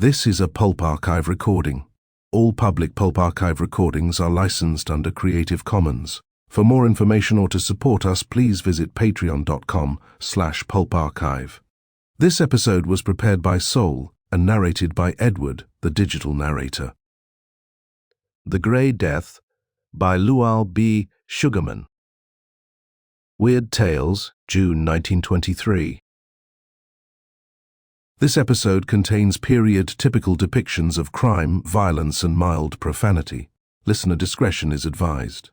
This is a Pulp archive recording. All public Pulp archive recordings are licensed under Creative Commons. For more information or to support us, please visit patreon.com/pulparchive. This episode was prepared by Soul and narrated by Edward, the digital narrator. The Grey Death by Loual B. Sugarman. Weird Tales, June 1923. This episode contains period-typical depictions of crime, violence, and mild profanity. Listener discretion is advised.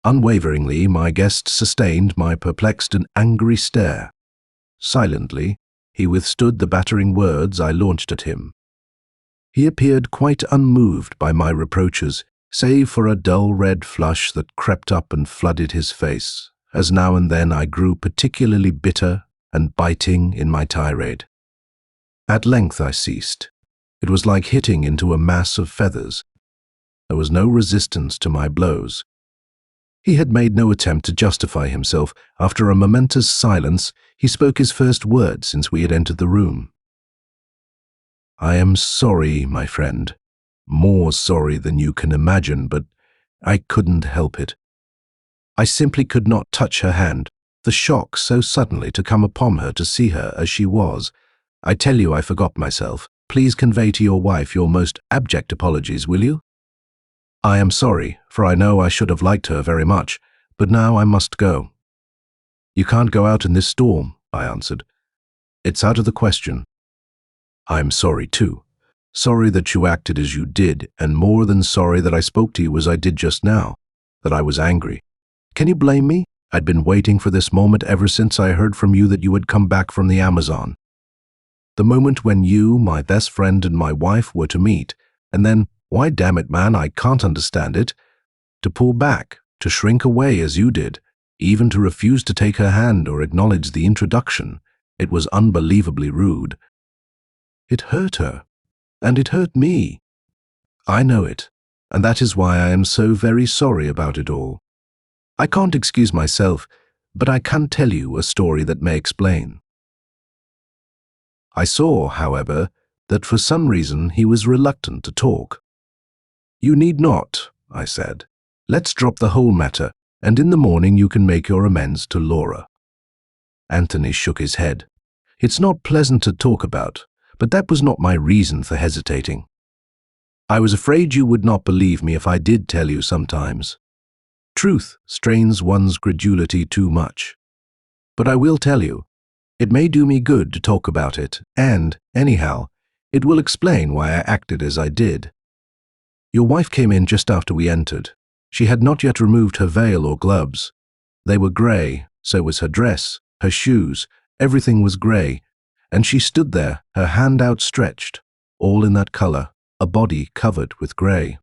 Unwaveringly, my guest sustained my perplexed and angry stare. Silently, he withstood the battering words I launched at him. He appeared quite unmoved by my reproaches, save for a dull red flush that crept up and flooded his face, as now and then I grew particularly bitter and biting in my tirade. At length I ceased. It was like hitting into a mass of feathers. There was no resistance to my blows. He had made no attempt to justify himself. After a momentous silence, he spoke his first word since we had entered the room. "I am sorry, my friend. More sorry than you can imagine, but I couldn't help it. I simply could not touch her hand. The shock so suddenly to come upon her to see her as she was. I tell you I forgot myself. Please convey to your wife your most abject apologies, will you? I am sorry, for I know I should have liked her very much, but now I must go." "You can't go out in this storm," I answered. "It's out of the question." "I'm sorry too. Sorry that you acted as you did, and more than sorry that I spoke to you as I did just now, that I was angry. Can you blame me? I'd been waiting for this moment ever since I heard from you that you had come back from the Amazon. The moment when you, my best friend, and my wife were to meet, and then, why damn it, man, I can't understand it, to pull back, to shrink away as you did, even to refuse to take her hand or acknowledge the introduction. It was unbelievably rude. It hurt her, and it hurt me. I know it, and that is why I am so very sorry about it all. I can't excuse myself, but I can tell you a story that may explain." I saw, however, that for some reason he was reluctant to talk. "You need not," I said. "Let's drop the whole matter, and in the morning you can make your amends to Laura." Anthony shook his head. "It's not pleasant to talk about, but that was not my reason for hesitating. I was afraid you would not believe me if I did tell you sometimes. Truth strains one's credulity too much. But I will tell you. It may do me good to talk about it, and, anyhow, it will explain why I acted as I did. Your wife came in just after we entered. She had not yet removed her veil or gloves. They were grey, so was her dress, her shoes, everything was grey, and she stood there, her hand outstretched, all in that colour, a body covered with grey.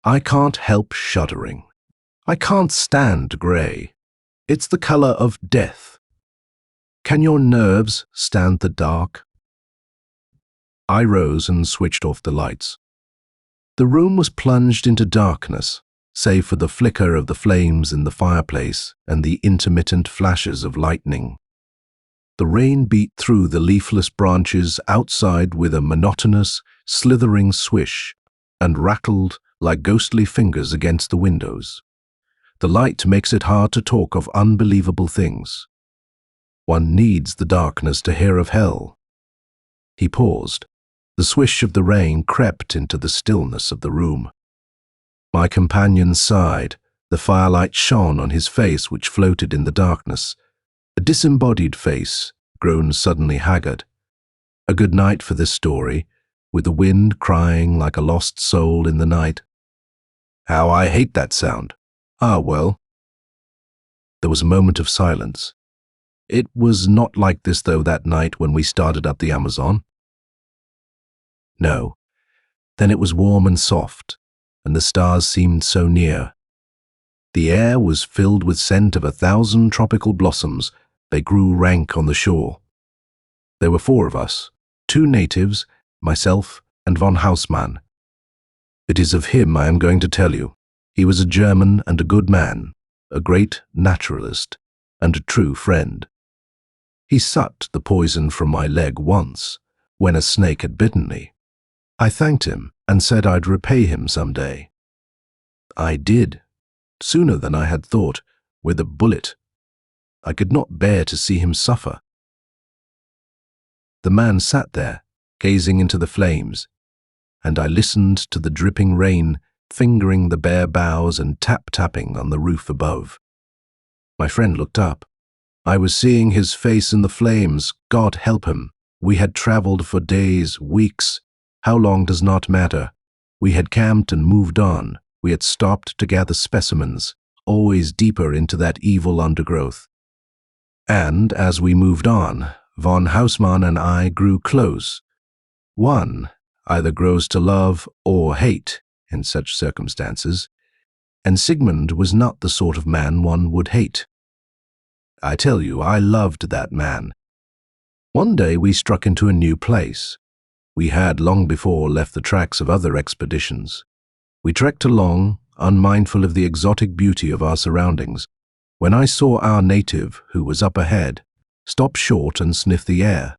I can't help shuddering. I can't stand grey. It's the colour of death. Can your nerves stand the dark?" I rose and switched off the lights. The room was plunged into darkness, save for the flicker of the flames in the fireplace and the intermittent flashes of lightning. The rain beat through the leafless branches outside with a monotonous, slithering swish and rattled like ghostly fingers against the windows. The light makes it hard to talk of unbelievable things. One needs the darkness to hear of hell. He paused. The swish of the rain crept into the stillness of the room. My companion sighed. The firelight shone on his face, which floated in the darkness. A disembodied face, grown suddenly haggard. A good night for this story, with the wind crying like a lost soul in the night. How I hate that sound. Ah, well. There was a moment of silence. It was not like this, though, that night when we started up the Amazon. No. Then it was warm and soft, and the stars seemed so near. The air was filled with scent of 1,000 tropical blossoms. They grew rank on the shore. There were 4 of us, 2 natives, myself, and von Haussmann. It is of him I am going to tell you. He was a German and a good man, a great naturalist, and a true friend. He sucked the poison from my leg once, when a snake had bitten me. I thanked him and said I'd repay him someday. I did, sooner than I had thought, with a bullet. I could not bear to see him suffer. The man sat there, gazing into the flames, and I listened to the dripping rain fingering the bare boughs and tap-tapping on the roof above. My friend looked up. I was seeing his face in the flames. God help him. We had traveled for days, weeks. How long does not matter. We had camped and moved on. We had stopped to gather specimens, always deeper into that evil undergrowth. And as we moved on, von Haussmann and I grew close. One either grows to love or hate in such circumstances, and Sigmund was not the sort of man one would hate. I tell you, I loved that man. One day we struck into a new place. We had long before left the tracks of other expeditions. We trekked along, unmindful of the exotic beauty of our surroundings, when I saw our native, who was up ahead, stop short and sniff the air.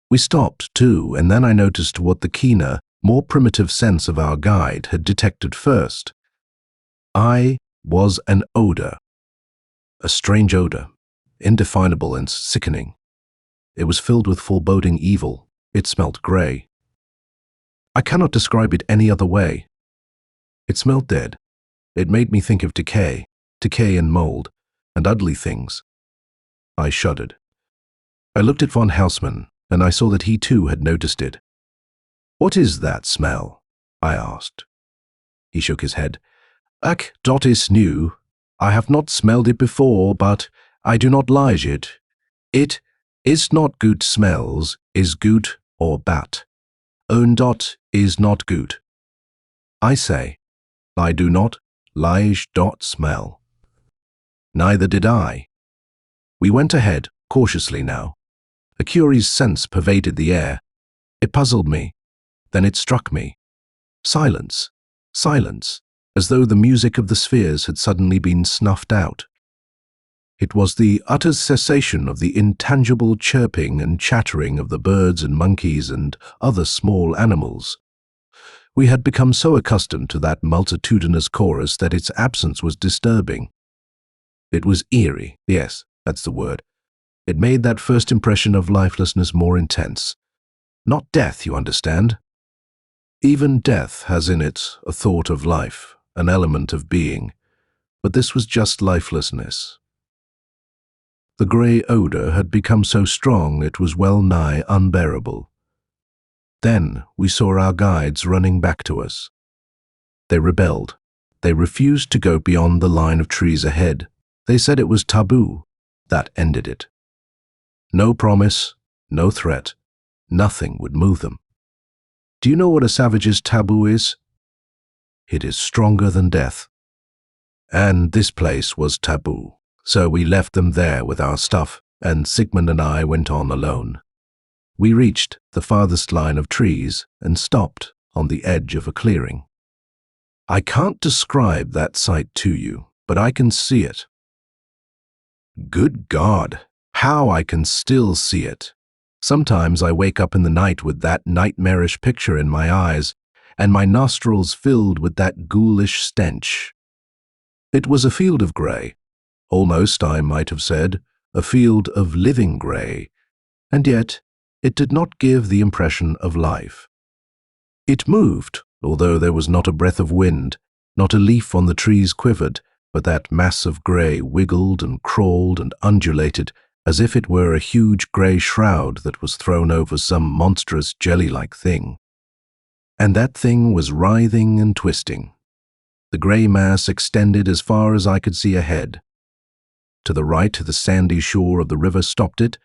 We stopped, too, and then I noticed what the keener, more primitive sense of our guide had detected first. I was an odor. A strange odor, indefinable and sickening. It was filled with foreboding evil. It smelt grey. I cannot describe it any other way. It smelt dead. It made me think of decay and mold, and ugly things. I shuddered. I looked at von Haussmann, and I saw that he too had noticed it. "What is that smell?" I asked. He shook his head. "Ach, dot is new. I have not smelled it before, but I do not like it. It is not good smells, is good or bad. Und dot is not good. I say, I do not like dot smell." Neither did I. We went ahead, cautiously now. A curious sense pervaded the air. It puzzled me. Then it struck me. Silence, silence, as though the music of the spheres had suddenly been snuffed out. It was the utter cessation of the intangible chirping and chattering of the birds and monkeys and other small animals. We had become so accustomed to that multitudinous chorus that its absence was disturbing. It was eerie, yes, that's the word. It made that first impression of lifelessness more intense. Not death, you understand. Even death has in it a thought of life, an element of being, but this was just lifelessness. The grey odour had become so strong it was well nigh unbearable. Then we saw our guides running back to us. They rebelled. They refused to go beyond the line of trees ahead. They said it was taboo. That ended it. No promise, no threat, nothing would move them. Do you know what a savage's taboo is? It is stronger than death. And this place was taboo, so we left them there with our stuff, and Sigmund and I went on alone. We reached the farthest line of trees and stopped on the edge of a clearing. I can't describe that sight to you, but I can see it. Good God, how I can still see it. Sometimes I wake up in the night with that nightmarish picture in my eyes, and my nostrils filled with that ghoulish stench. It was a field of grey, almost, I might have said, a field of living grey, and yet it did not give the impression of life. It moved, although there was not a breath of wind, not a leaf on the trees quivered, but that mass of grey wiggled and crawled and undulated as if it were a huge grey shroud that was thrown over some monstrous jelly-like thing. And that thing was writhing and twisting. The grey mass extended as far as I could see ahead. To the right, the sandy shore of the river stopped it,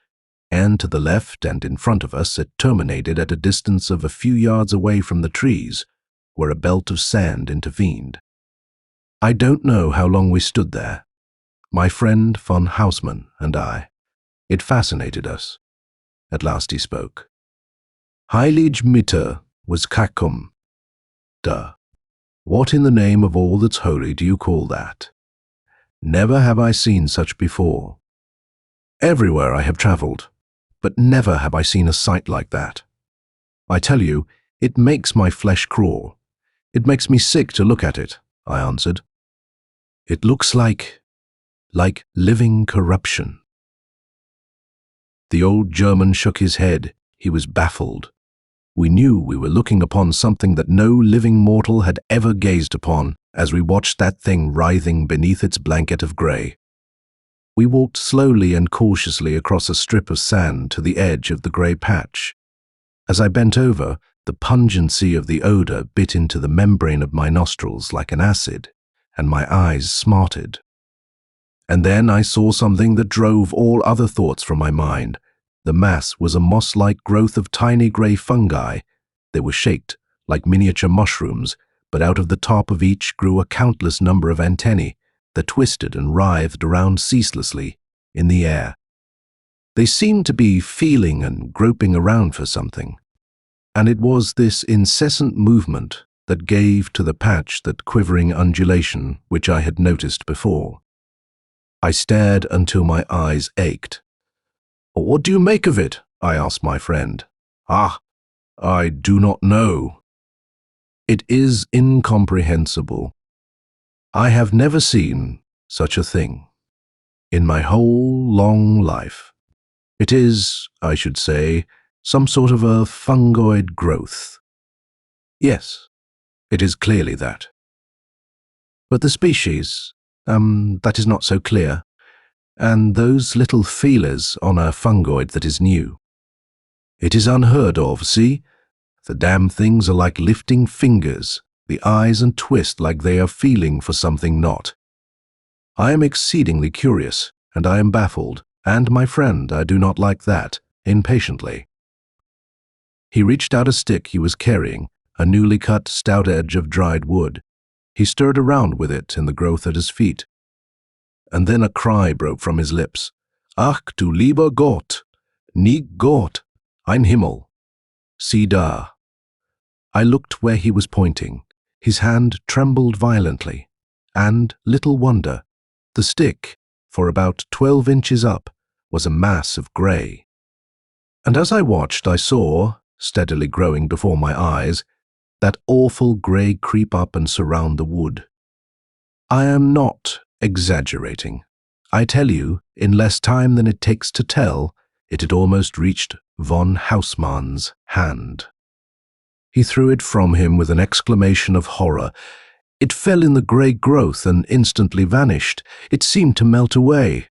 and to the left and in front of us it terminated at a distance of a few yards away from the trees, where a belt of sand intervened. I don't know how long we stood there, my friend von Haussmann and I. It fascinated us. At last he spoke. "Heilige Mitte was Kakum. Duh. What in the name of all that's holy do you call that? Never have I seen such before. Everywhere I have travelled, but never have I seen a sight like that. I tell you, it makes my flesh crawl. It makes me sick to look at it, I answered. It looks like living corruption. The old German shook his head. He was baffled. We knew we were looking upon something that no living mortal had ever gazed upon as we watched that thing writhing beneath its blanket of grey. We walked slowly and cautiously across a strip of sand to the edge of the grey patch. As I bent over, the pungency of the odour bit into the membrane of my nostrils like an acid, and my eyes smarted. And then I saw something that drove all other thoughts from my mind. The mass was a moss-like growth of tiny grey fungi. They were shaped like miniature mushrooms, but out of the top of each grew a countless number of antennae that twisted and writhed around ceaselessly in the air. They seemed to be feeling and groping around for something, and it was this incessant movement that gave to the patch that quivering undulation which I had noticed before. I stared until my eyes ached. "What do you make of it?" I asked my friend. "Ah, I do not know. It is incomprehensible. I have never seen such a thing in my whole long life. It is, I should say, some sort of a fungoid growth. Yes, it is clearly that. But the species, that is not so clear. And those little feelers on a fungoid that is new. It is unheard of, see? The damn things are like lifting fingers, the eyes and twist like they are feeling for something not. I am exceedingly curious, and I am baffled, and my friend, I do not like that, impatiently. He reached out a stick he was carrying, a newly cut stout edge of dried wood. He stirred around with it in the growth at his feet. And then a cry broke from his lips. "Ach du lieber Gott! Nie Gott! Ein Himmel! Sieh da!" I looked where he was pointing. His hand trembled violently, and, little wonder, the stick, for about 12 inches up, was a mass of grey. And as I watched, I saw, steadily growing before my eyes, that awful grey creep up and surround the wood. I am not exaggerating. I tell you, in less time than it takes to tell, it had almost reached von Hausmann's hand. He threw it from him with an exclamation of horror. It fell in the grey growth and instantly vanished. It seemed to melt away.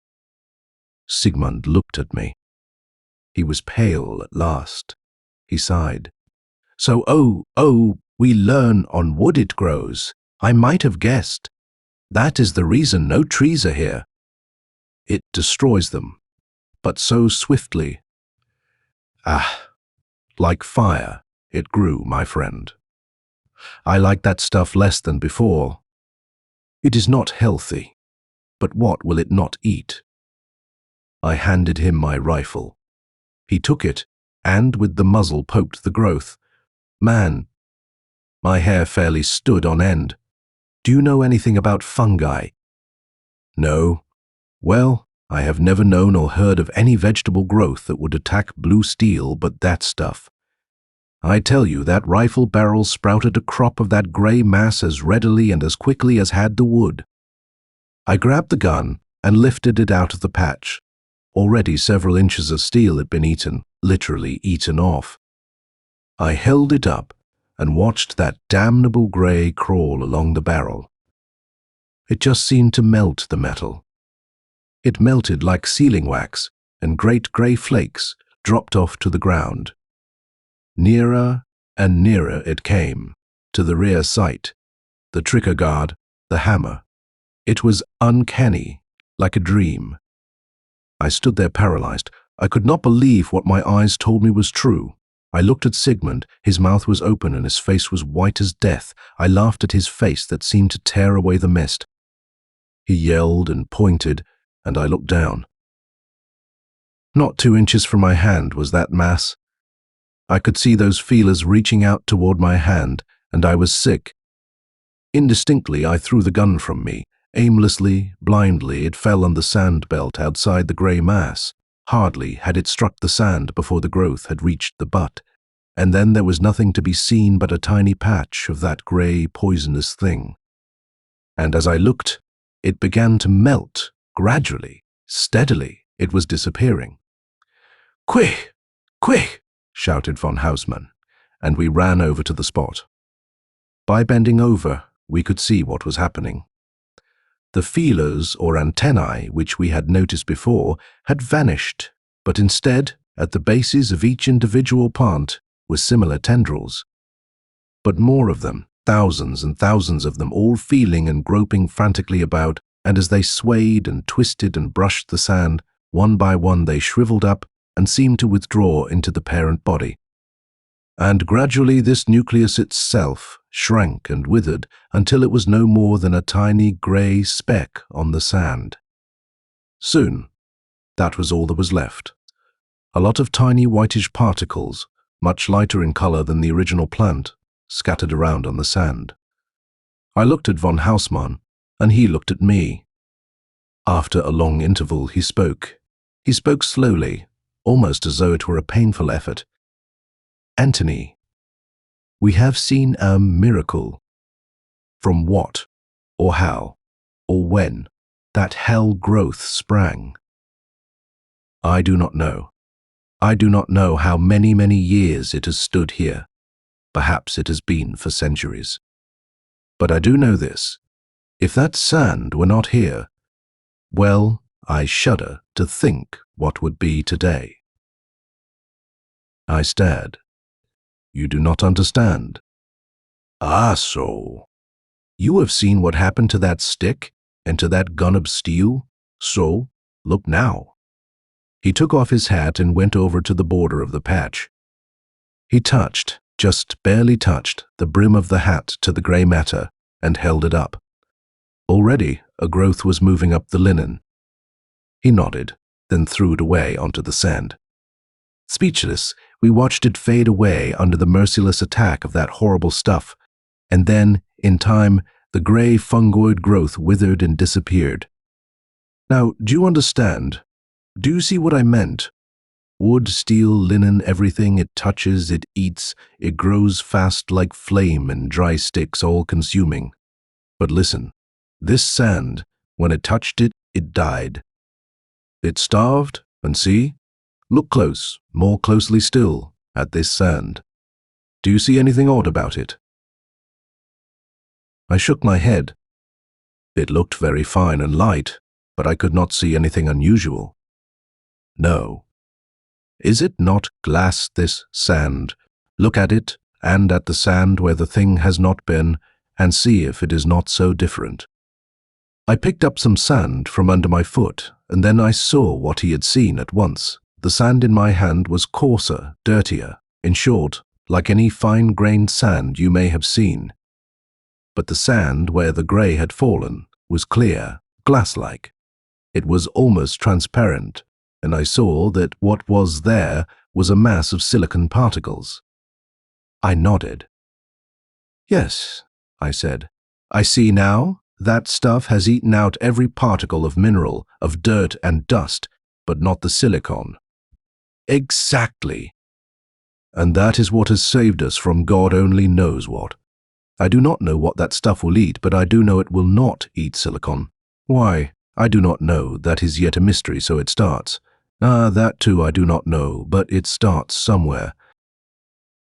Sigmund looked at me. He was pale at last. He sighed. "So, we learn on wood it grows. I might have guessed. That is the reason no trees are here. It destroys them, but so swiftly. Ah, like fire, it grew, my friend. I like that stuff less than before. It is not healthy, but what will it not eat?" I handed him my rifle. He took it, and with the muzzle poked the growth. Man, my hair fairly stood on end. "Do you know anything about fungi?" "No. Well, I have never known or heard of any vegetable growth that would attack blue steel but that stuff. I tell you, that rifle barrel sprouted a crop of that grey mass as readily and as quickly as had the wood." I grabbed the gun and lifted it out of the patch. Already several inches of steel had been eaten, literally eaten off. I held it up and watched that damnable grey crawl along the barrel. It just seemed to melt the metal. It melted like sealing wax, and great grey flakes dropped off to the ground. Nearer and nearer it came, to the rear sight, the trigger guard, the hammer. It was uncanny, like a dream. I stood there paralyzed. I could not believe what my eyes told me was true. I looked at Sigmund. His mouth was open and his face was white as death. I laughed at his face that seemed to tear away the mist. He yelled and pointed, and I looked down. Not 2 inches from my hand was that mass. I could see those feelers reaching out toward my hand, and I was sick. Indistinctly, I threw the gun from me. Aimlessly, blindly, it fell on the sand belt outside the grey mass. Hardly had it struck the sand before the growth had reached the butt, and then there was nothing to be seen but a tiny patch of that grey, poisonous thing. And as I looked, it began to melt, gradually, steadily. It was disappearing. "Quick! Quick!" shouted von Haussmann, and we ran over to the spot. By bending over, we could see what was happening. The feelers or antennae, which we had noticed before, had vanished, but instead, at the bases of each individual plant, were similar tendrils. But more of them, thousands and thousands of them, all feeling and groping frantically about, and as they swayed and twisted and brushed the sand, one by one they shriveled up and seemed to withdraw into the parent body. And gradually this nucleus itself shrank and withered until it was no more than a tiny grey speck on the sand. Soon, that was all that was left. A lot of tiny whitish particles, much lighter in color than the original plant, scattered around on the sand. I looked at von Haussmann, and he looked at me. After a long interval, he spoke. He spoke slowly, almost as though it were a painful effort. "Anthony, we have seen a miracle." From what, or how, or when, that hell growth sprang, I do not know. I do not know how many, many years it has stood here. Perhaps it has been for centuries. But I do know this. If that sand were not here, well, I shudder to think what would be today. I stared. "You do not understand." "Ah, so. You have seen what happened to that stick and to that gun of steel? So, look now." He took off his hat and went over to the border of the patch. He touched, just barely touched, the brim of the hat to the grey matter and held it up. Already a growth was moving up the linen. He nodded, then threw it away onto the sand. Speechless, we watched it fade away under the merciless attack of that horrible stuff, and then, in time, the grey fungoid growth withered and disappeared. Now, do you understand? Do you see what I meant? Wood, steel, linen, everything it touches, it eats, it grows fast like flame and dry sticks, all consuming. But listen, this sand, when it touched it, it died. It starved, and see? Look close, more closely still, at this sand. Do you see anything odd about it? I shook my head. It looked very fine and light, but I could not see anything unusual. No. Is it not glass, this sand? Look at it, and at the sand where the thing has not been, and see if it is not so different. I picked up some sand from under my foot, and then I saw what he had seen at once. The sand in my hand was coarser, dirtier, in short, like any fine-grained sand you may have seen. But the sand where the grey had fallen was clear, glass-like. It was almost transparent, and I saw that what was there was a mass of silicon particles. I nodded. "Yes," I said. "I see now. That stuff has eaten out every particle of mineral, of dirt and dust, but not the silicon." "Exactly. And that is what has saved us from God only knows what. I do not know what that stuff will eat, but I do know it will not eat silicon. Why, I do not know. That is yet a mystery, so it starts. That too I do not know, but it starts somewhere.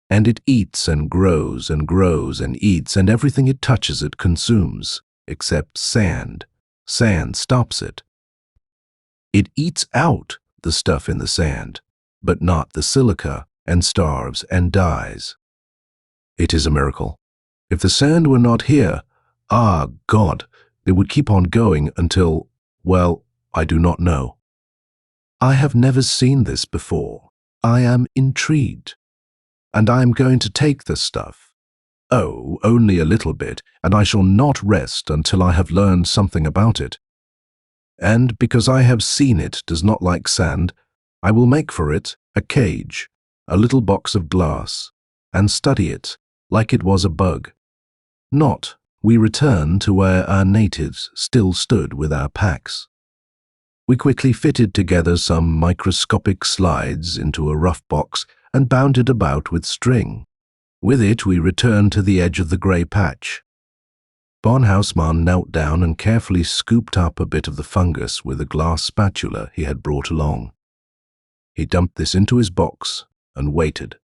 And it eats and grows and grows and eats, and everything it touches it consumes, except sand. Sand stops it. It eats out the stuff in the sand, but not the silica, and starves and dies. It is a miracle. If the sand were not here, God, it would keep on going until, well, I do not know. I have never seen this before. I am intrigued. And I am going to take this stuff. Oh, only a little bit, and I shall not rest until I have learned something about it. And because I have seen it does not like sand, I will make for it a cage, a little box of glass, and study it like it was a bug. Not, we return to where our natives still stood with our packs. We quickly fitted together some microscopic slides into a rough box and bound it about with string. With it we returned to the edge of the grey patch. Bon Houseman knelt down and carefully scooped up a bit of the fungus with a glass spatula he had brought along. He dumped this into his box and waited.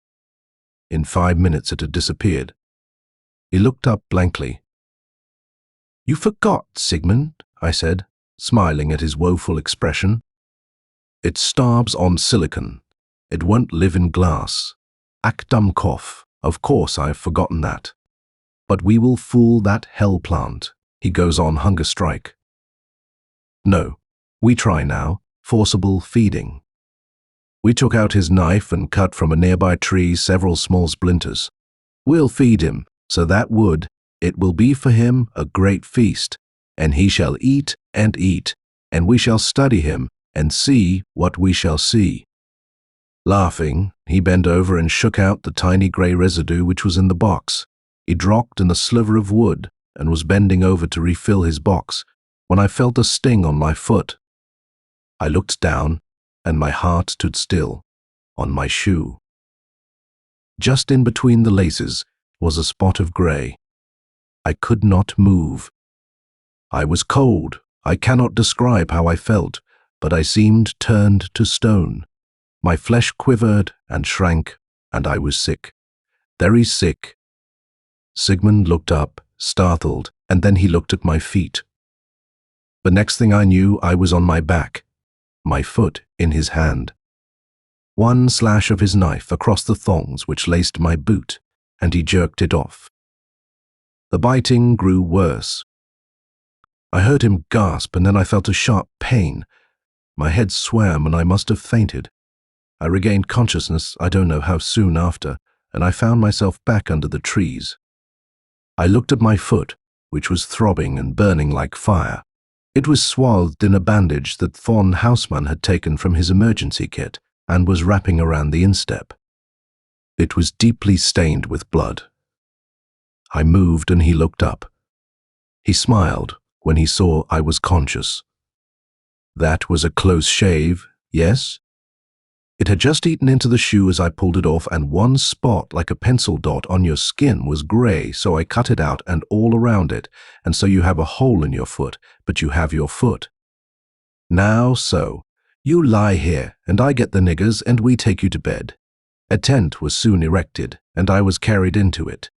In 5 minutes it had disappeared. He looked up blankly. "You forgot, Sigmund," I said, smiling at his woeful expression. "It starves on silicon. It won't live in glass. Akdamkov, of course I've forgotten that. But we will fool that hell plant. He goes on hunger strike. No, we try now, forcible feeding." We took out his knife and cut from a nearby tree several small splinters. "We'll feed him, so that wood, it will be for him a great feast, and he shall eat, and we shall study him, and see what we shall see." Laughing, he bent over and shook out the tiny grey residue which was in the box. He dropped in a sliver of wood and was bending over to refill his box when I felt a sting on my foot. I looked down, and my heart stood still, on my shoe. Just in between the laces was a spot of grey. I could not move. I was cold. I cannot describe how I felt, but I seemed turned to stone. My flesh quivered and shrank, and I was sick. Very sick. Sigmund looked up, startled, and then he looked at my feet. The next thing I knew, I was on my back, my foot in his hand. One slash of his knife across the thongs which laced my boot, and he jerked it off. The biting grew worse. I heard him gasp, and then I felt a sharp pain. My head swam, and I must have fainted. I regained consciousness, I don't know how soon after, and I found myself back under the trees. I looked at my foot, which was throbbing and burning like fire. It was swathed in a bandage that Von Houseman had taken from his emergency kit and was wrapping around the instep. It was deeply stained with blood. I moved and he looked up. He smiled when he saw I was conscious. "That was a close shave, yes?" "It had just eaten into the shoe as I pulled it off, and one spot like a pencil dot on your skin was grey, so I cut it out and all around it, and so you have a hole in your foot, but you have your foot. Now so, you lie here, and I get the niggers, and we take you to bed." A tent was soon erected, and I was carried into it.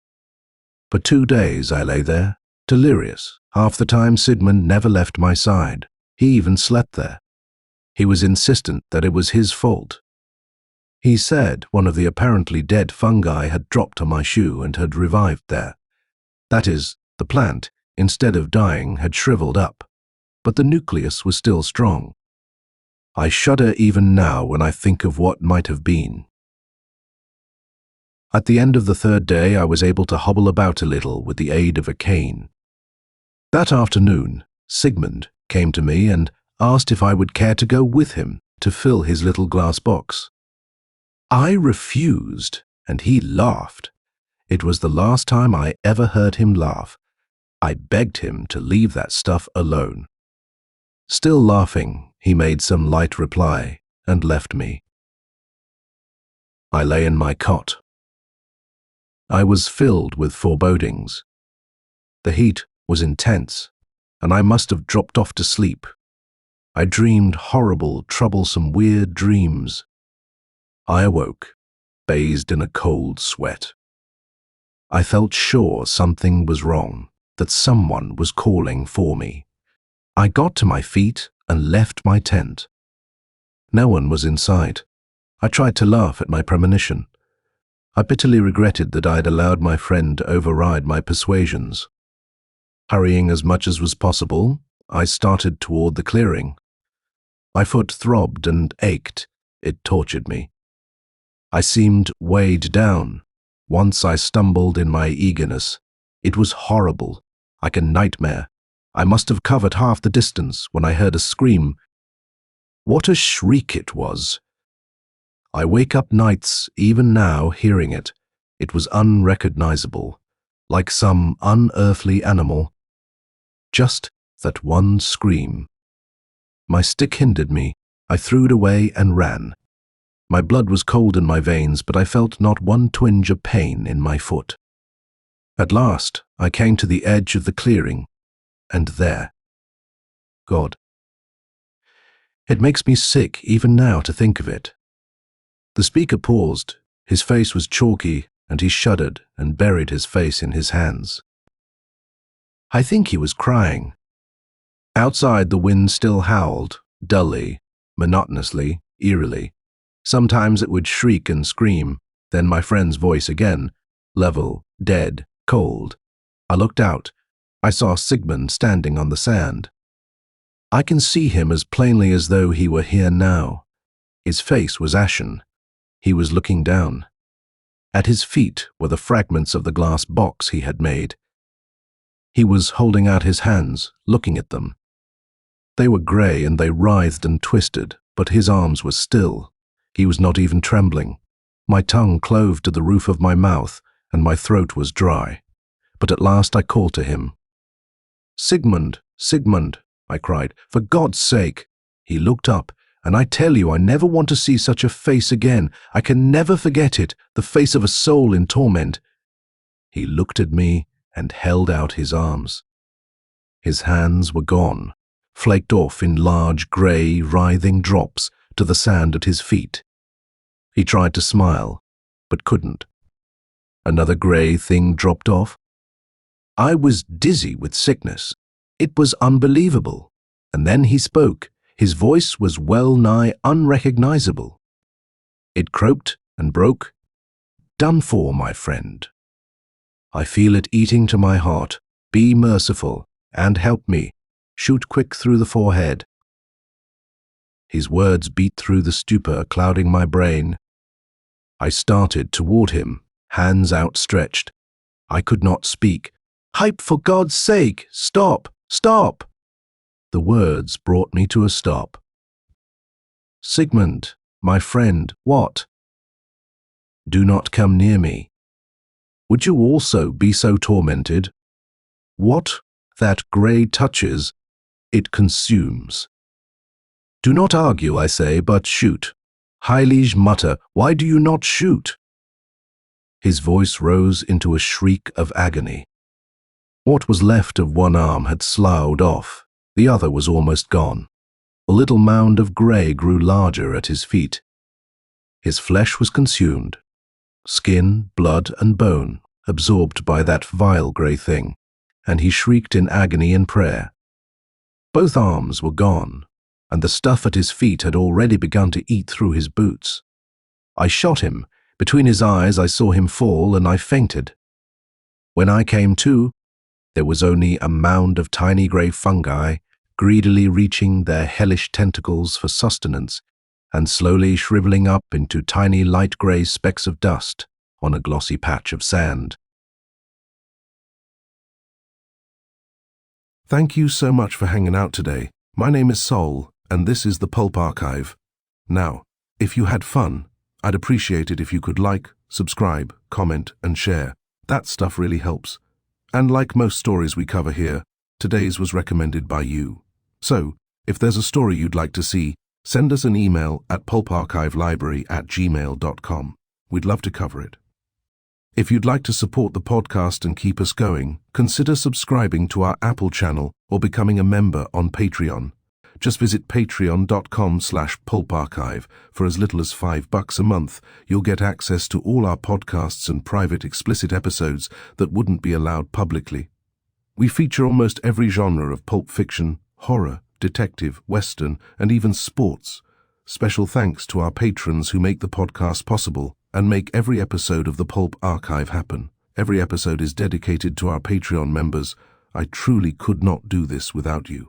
For 2 days I lay there, delirious. Half the time Sigmund never left my side. He even slept there. He was insistent that it was his fault. He said one of the apparently dead fungi had dropped on my shoe and had revived there. That is, the plant, instead of dying, had shriveled up, but the nucleus was still strong. I shudder even now when I think of what might have been. At the end of the 3rd day, I was able to hobble about a little with the aid of a cane. That afternoon, Sigmund came to me and asked if I would care to go with him to fill his little glass box. I refused, and he laughed. It was the last time I ever heard him laugh. I begged him to leave that stuff alone. Still laughing, he made some light reply and left me. I lay in my cot. I was filled with forebodings. The heat was intense, and I must have dropped off to sleep. I dreamed horrible, troublesome, weird dreams. I awoke, bathed in a cold sweat. I felt sure something was wrong, that someone was calling for me. I got to my feet and left my tent. No one was in sight. I tried to laugh at my premonition. I bitterly regretted that I had allowed my friend to override my persuasions. Hurrying as much as was possible, I started toward the clearing. My foot throbbed and ached. It tortured me. I seemed weighed down. Once I stumbled in my eagerness. It was horrible, like a nightmare. I must have covered half the distance when I heard a scream. What a shriek it was! I wake up nights, even now, hearing it. It was unrecognizable, like some unearthly animal. Just that one scream. My stick hindered me. I threw it away and ran. My blood was cold in my veins, but I felt not one twinge of pain in my foot. At last, I came to the edge of the clearing, and there, God. It makes me sick even now to think of it. The speaker paused. His face was chalky, and he shuddered and buried his face in his hands. I think he was crying. Outside, the wind still howled, dully, monotonously, eerily. Sometimes it would shriek and scream, then my friend's voice again, level, dead, cold. I looked out. I saw Sigmund standing on the sand. I can see him as plainly as though he were here now. His face was ashen. He was looking down. At his feet were the fragments of the glass box he had made. He was holding out his hands, looking at them. They were grey and they writhed and twisted, but his arms were still. He was not even trembling. My tongue clove to the roof of my mouth, and my throat was dry. But at last I called to him. "Sigmund, Sigmund," I cried, "for God's sake." He looked up, and I tell you, I never want to see such a face again. I can never forget it, the face of a soul in torment. He looked at me and held out his arms. His hands were gone, flaked off in large, grey, writhing drops to the sand at his feet. He tried to smile, but couldn't. Another grey thing dropped off. I was dizzy with sickness. It was unbelievable. And then he spoke. His voice was well-nigh unrecognizable. It croaked and broke. "Done for, my friend. I feel it eating to my heart. Be merciful and help me. Shoot quick through the forehead." His words beat through the stupor clouding my brain. I started toward him, hands outstretched. I could not speak. "Hype, for God's sake! Stop! Stop!" The words brought me to a stop. "Sigmund, my friend, what?" "Do not come near me. Would you also be so tormented? What that grey touches, it consumes. Do not argue, I say, but shoot. Heilige Mutter, why do you not shoot?" His voice rose into a shriek of agony. What was left of one arm had sloughed off. The other was almost gone. A little mound of grey grew larger at his feet. His flesh was consumed. Skin, blood, and bone absorbed by that vile grey thing, and he shrieked in agony and prayer. Both arms were gone, and the stuff at his feet had already begun to eat through his boots. I shot him. Between his eyes I saw him fall, and I fainted. When I came to, there was only a mound of tiny grey fungi, greedily reaching their hellish tentacles for sustenance, and slowly shriveling up into tiny light grey specks of dust on a glossy patch of sand. Thank you so much for hanging out today. My name is Sol, and this is the Pulp Archive. Now, if you had fun, I'd appreciate it if you could like, subscribe, comment, and share. That stuff really helps. And like most stories we cover here, today's was recommended by you. So, if there's a story you'd like to see, send us an email at pulparchivelibrary@gmail.com. We'd love to cover it. If you'd like to support the podcast and keep us going, consider subscribing to our Apple channel or becoming a member on Patreon. Just visit patreon.com/pulparchive. For as little as $5 a month, you'll get access to all our podcasts and private explicit episodes that wouldn't be allowed publicly. We feature almost every genre of pulp fiction, horror, detective, western, and even sports. Special thanks to our patrons who make the podcast possible and make every episode of the Pulp Archive happen. Every episode is dedicated to our Patreon members. I truly could not do this without you.